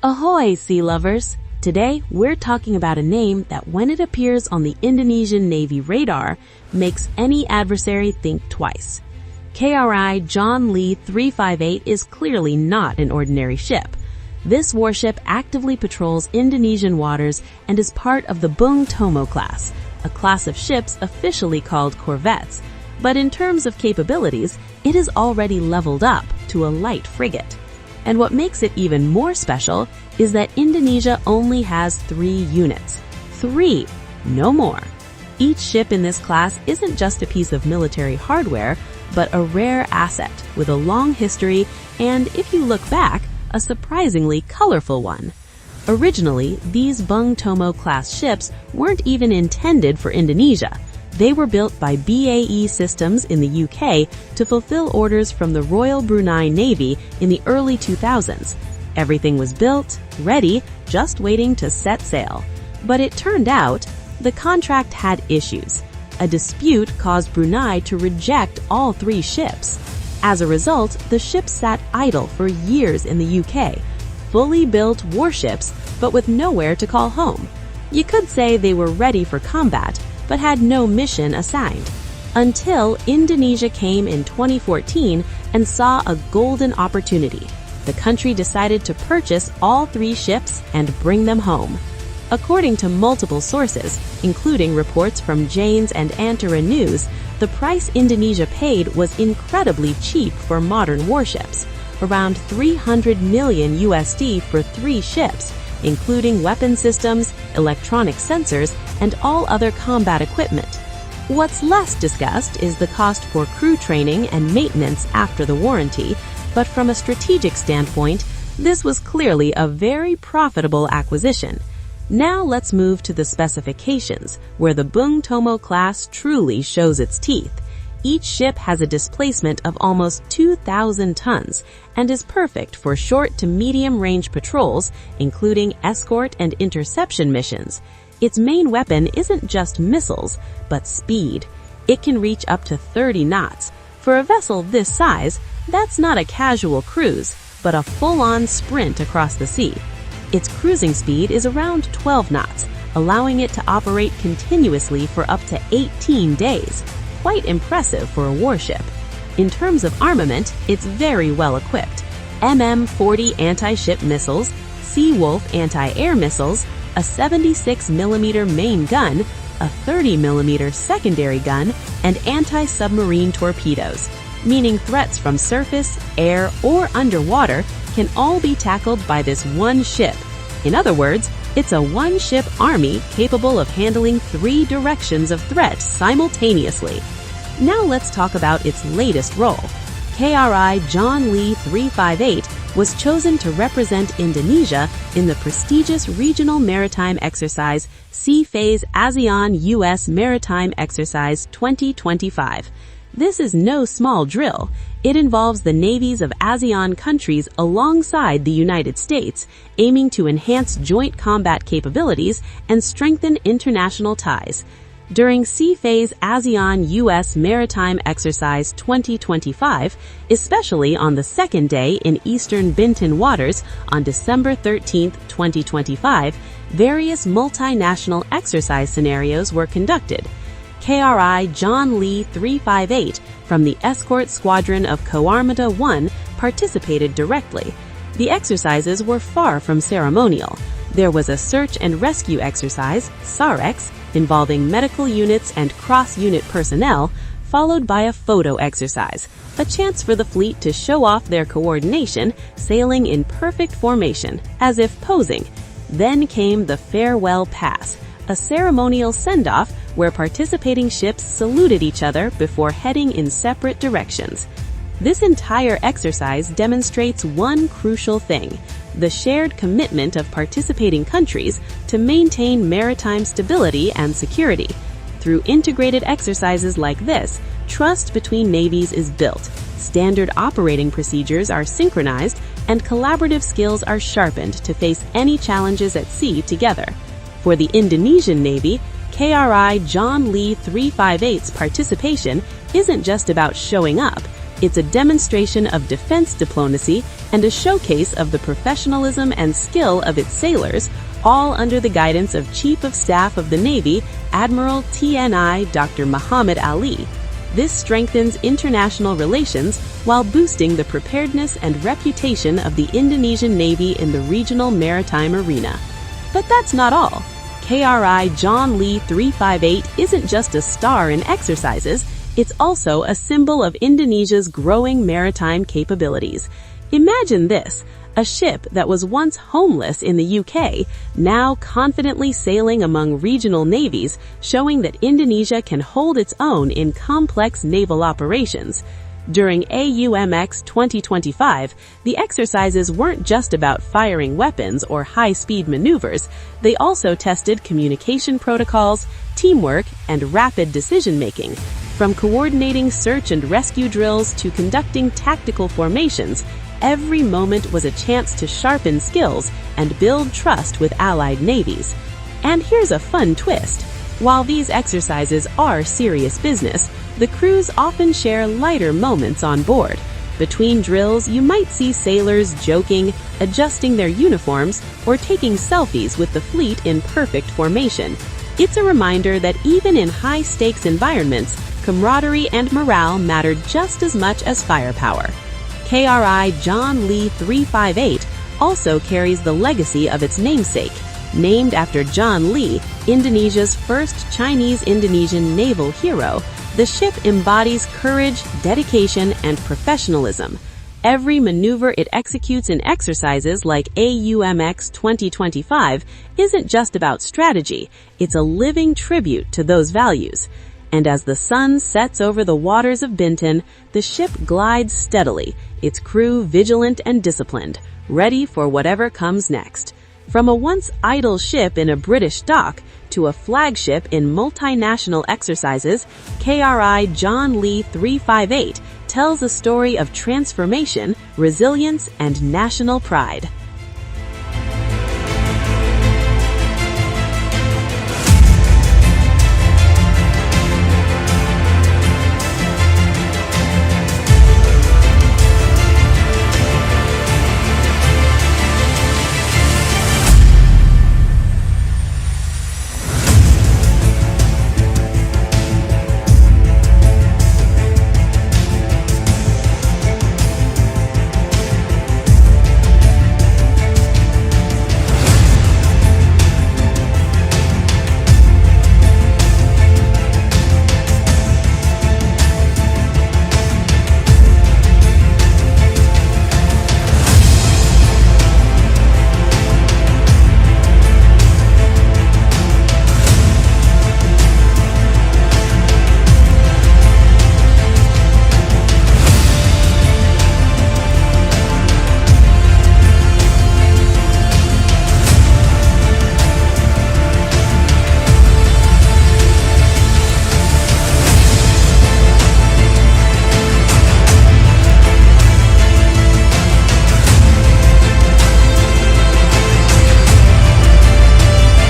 Ahoy, sea lovers! Today, we're talking about a name that when it appears on the Indonesian Navy radar, makes any adversary think twice. KRI John Lie 358 is clearly not an ordinary ship. This warship actively patrols Indonesian waters and is part of the Bung Tomo class, a class of ships officially called Corvettes, but in terms of capabilities, it is already leveled up to a light frigate. And what makes it even more special is that Indonesia only has 3 units. 3, no more. Each ship in this class isn't just a piece of military hardware, but a rare asset with a long history and, if you look back, a surprisingly colorful one. Originally, these Bung Tomo class ships weren't even intended for Indonesia. They were built by BAE Systems in the UK to fulfill orders from the Royal Brunei Navy in the early 2000s. Everything was built, ready, just waiting to set sail. But it turned out, the contract had issues. A dispute caused Brunei to reject all 3 ships. As a result, the ships sat idle for years in the UK, fully built warships, but with nowhere to call home. You could say they were ready for combat, but had no mission assigned. Until Indonesia came in 2014 and saw a golden opportunity. The country decided to purchase all 3 ships and bring them home. According to multiple sources, including reports from Jane's and Antara News, the price Indonesia paid was incredibly cheap for modern warships, around 300 million USD for 3 ships, including weapon systems, electronic sensors, and all other combat equipment. What's less discussed is the cost for crew training and maintenance after the warranty, but from a strategic standpoint, this was clearly a very profitable acquisition. Now let's move to the specifications, where the Bung Tomo class truly shows its teeth. Each ship has a displacement of almost 2,000 tons and is perfect for short to medium-range patrols, including escort and interception missions. Its main weapon isn't just missiles, but speed. It can reach up to 30 knots. For a vessel this size, that's not a casual cruise, but a full-on sprint across the sea. Its cruising speed is around 12 knots, allowing it to operate continuously for up to 18 days. Quite impressive for a warship. In terms of armament, it's very well equipped. MM-40 anti-ship missiles, Seawolf anti-air missiles, a 76mm main gun, a 30mm secondary gun, and anti-submarine torpedoes, meaning threats from surface, air, or underwater can all be tackled by this one ship. In other words, it's a one-ship army capable of handling 3 directions of threat simultaneously. Now let's talk about its latest role. KRI John Lie 358 was chosen to represent Indonesia in the prestigious Regional Maritime Exercise Sea Phase ASEAN-US Maritime Exercise 2025. This is no small drill. It involves the navies of ASEAN countries alongside the United States, aiming to enhance joint combat capabilities and strengthen international ties. During Sea Phase ASEAN-US Maritime Exercise 2025, especially on the second day in eastern Bintan waters on December 13, 2025, various multinational exercise scenarios were conducted. KRI John Lie 358 from the Escort Squadron of Koarmada 1 participated directly. The exercises were far from ceremonial. There was a search and rescue exercise, SAREX, involving medical units and cross-unit personnel, followed by a photo exercise, a chance for the fleet to show off their coordination, sailing in perfect formation, as if posing. Then came the farewell pass, a ceremonial send-off where participating ships saluted each other before heading in separate directions. This entire exercise demonstrates one crucial thing: the shared commitment of participating countries to maintain maritime stability and security. Through integrated exercises like this, trust between navies is built, standard operating procedures are synchronized, and collaborative skills are sharpened to face any challenges at sea together. For the Indonesian Navy, KRI John Lie 358's participation isn't just about showing up. It's a demonstration of defense diplomacy and a showcase of the professionalism and skill of its sailors, all under the guidance of Chief of Staff of the Navy, Admiral TNI Dr. Muhammad Ali. This strengthens international relations while boosting the preparedness and reputation of the Indonesian Navy in the regional maritime arena. But that's not all. KRI John Lie 358 isn't just a star in exercises, it's also a symbol of Indonesia's growing maritime capabilities. Imagine this, a ship that was once homeless in the UK, now confidently sailing among regional navies, showing that Indonesia can hold its own in complex naval operations. During AUMX 2025, the exercises weren't just about firing weapons or high-speed maneuvers, they also tested communication protocols, teamwork, and rapid decision-making. From coordinating search and rescue drills to conducting tactical formations, every moment was a chance to sharpen skills and build trust with allied navies. And here's a fun twist. While these exercises are serious business, the crews often share lighter moments on board. Between drills, you might see sailors joking, adjusting their uniforms, or taking selfies with the fleet in perfect formation. It's a reminder that even in high-stakes environments, camaraderie and morale matter just as much as firepower. KRI John Lie 358 also carries the legacy of its namesake. Named after John Lie, Indonesia's first Chinese-Indonesian naval hero, the ship embodies courage, dedication, and professionalism. Every maneuver it executes in exercises like AUMX 2025 isn't just about strategy, it's a living tribute to those values. And as the sun sets over the waters of Bintan, the ship glides steadily, its crew vigilant and disciplined, ready for whatever comes next. From a once idle ship in a British dock to a flagship in multinational exercises, KRI John Lie 358 tells a story of transformation, resilience, and national pride.